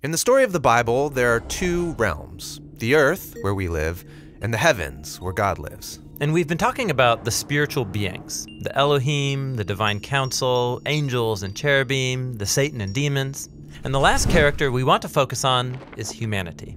In the story of the Bible, there are two realms: the earth, where we live, and the heavens, where God lives. And we've been talking about the spiritual beings, the Elohim, the divine council, angels and cherubim, the Satan and demons. And the last character we want to focus on is humanity.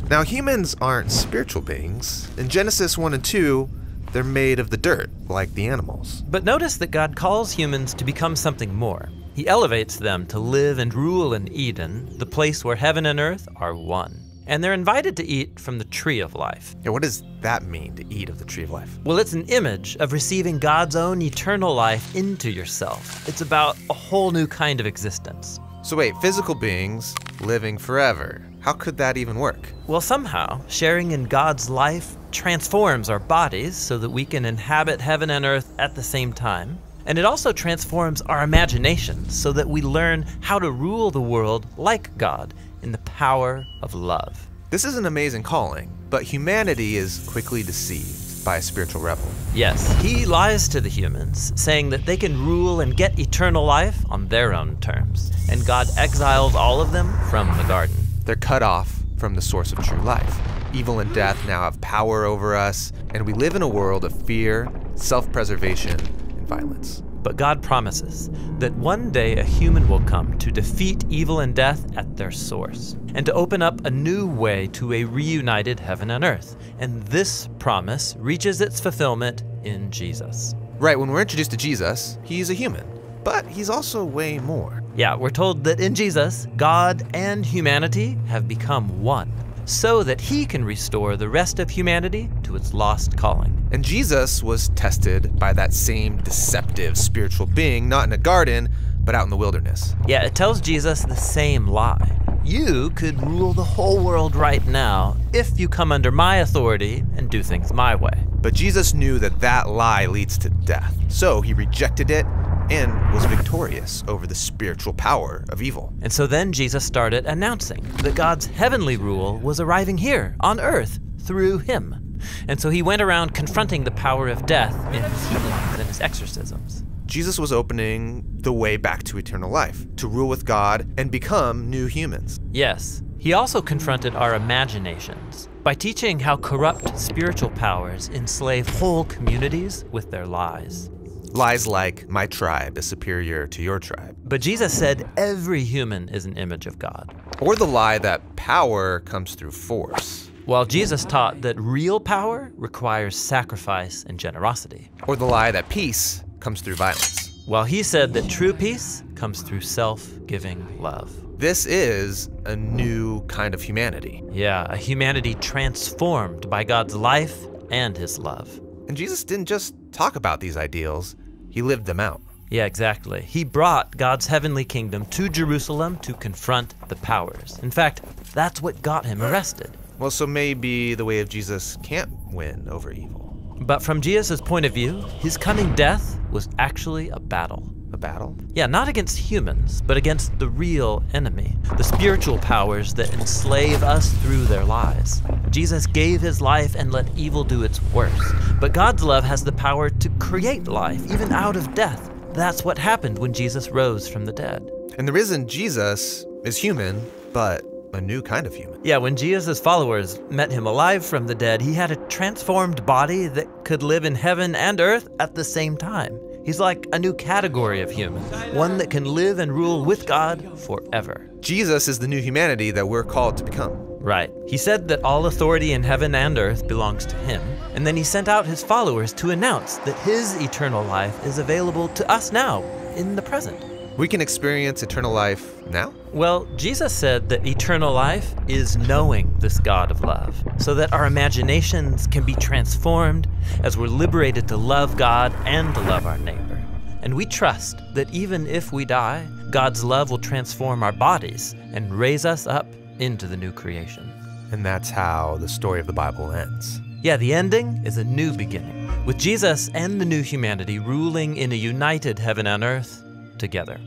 Now, humans aren't spiritual beings. In Genesis 1 and 2, they're made of the dirt, like the animals. But notice that God calls humans to become something more. He elevates them to live and rule in Eden, the place where heaven and earth are one. And they're invited to eat from the tree of life. Yeah, what does that mean, to eat of the tree of life? Well, it's an image of receiving God's own eternal life into yourself. It's about a whole new kind of existence. So wait, physical beings living forever. How could that even work? Well, somehow, sharing in God's life transforms our bodies so that we can inhabit heaven and earth at the same time. And it also transforms our imaginations so that we learn how to rule the world like God in the power of love. This is an amazing calling, but humanity is quickly deceived by a spiritual rebel. Yes, he lies to the humans, saying that they can rule and get eternal life on their own terms. And God exiles all of them from the garden. They're cut off from the source of true life. Evil and death now have power over us, and we live in a world of fear, self-preservation, and violence. But God promises that one day a human will come to defeat evil and death at their source, and to open up a new way to a reunited heaven and earth. And this promise reaches its fulfillment in Jesus. Right, when we're introduced to Jesus, he's a human, but he's also way more. Yeah, we're told that in Jesus, God and humanity have become one, so that he can restore the rest of humanity to its lost calling. And Jesus was tested by that same deceptive spiritual being, not in a garden, but out in the wilderness. Yeah, it tells Jesus the same lie. You could rule the whole world right now if you come under my authority and do things my way. But Jesus knew that that lie leads to death, so he rejected it and was victorious over the spiritual power of evil. And so then Jesus started announcing that God's heavenly rule was arriving here on earth through him. And so he went around confronting the power of death in his healings and his exorcisms. Jesus was opening the way back to eternal life, to rule with God and become new humans. Yes, he also confronted our imaginations by teaching how corrupt spiritual powers enslave whole communities with their lies. Lies like, my tribe is superior to your tribe. But Jesus said every human is an image of God. Or the lie that power comes through force. While Jesus taught that real power requires sacrifice and generosity. Or the lie that peace comes through violence. While he said that true peace comes through self-giving love. This is a new kind of humanity. Yeah, a humanity transformed by God's life and his love. And Jesus didn't just talk about these ideals, he lived them out. Yeah, exactly. He brought God's heavenly kingdom to Jerusalem to confront the powers. In fact, that's what got him arrested. Well, so maybe the way of Jesus can't win over evil. But from Jesus' point of view, his coming death was actually a battle. A battle? Yeah, not against humans, but against the real enemy, the spiritual powers that enslave us through their lies. Jesus gave his life and let evil do its worst. But God's love has the power to create life, even out of death. That's what happened when Jesus rose from the dead. And the risen Jesus is human, but a new kind of human. Yeah, when Jesus' followers met him alive from the dead, he had a transformed body that could live in heaven and earth at the same time. He's like a new category of human, one that can live and rule with God forever. Jesus is the new humanity that we're called to become. Right. He said that all authority in heaven and earth belongs to him, and then he sent out his followers to announce that his eternal life is available to us now, in the present. We can experience eternal life now? Well, Jesus said that eternal life is knowing this God of love, so that our imaginations can be transformed as we're liberated to love God and to love our neighbor. And we trust that even if we die, God's love will transform our bodies and raise us up into the new creation. And that's how the story of the Bible ends. Yeah, the ending is a new beginning, with Jesus and the new humanity ruling in a united heaven and earth together.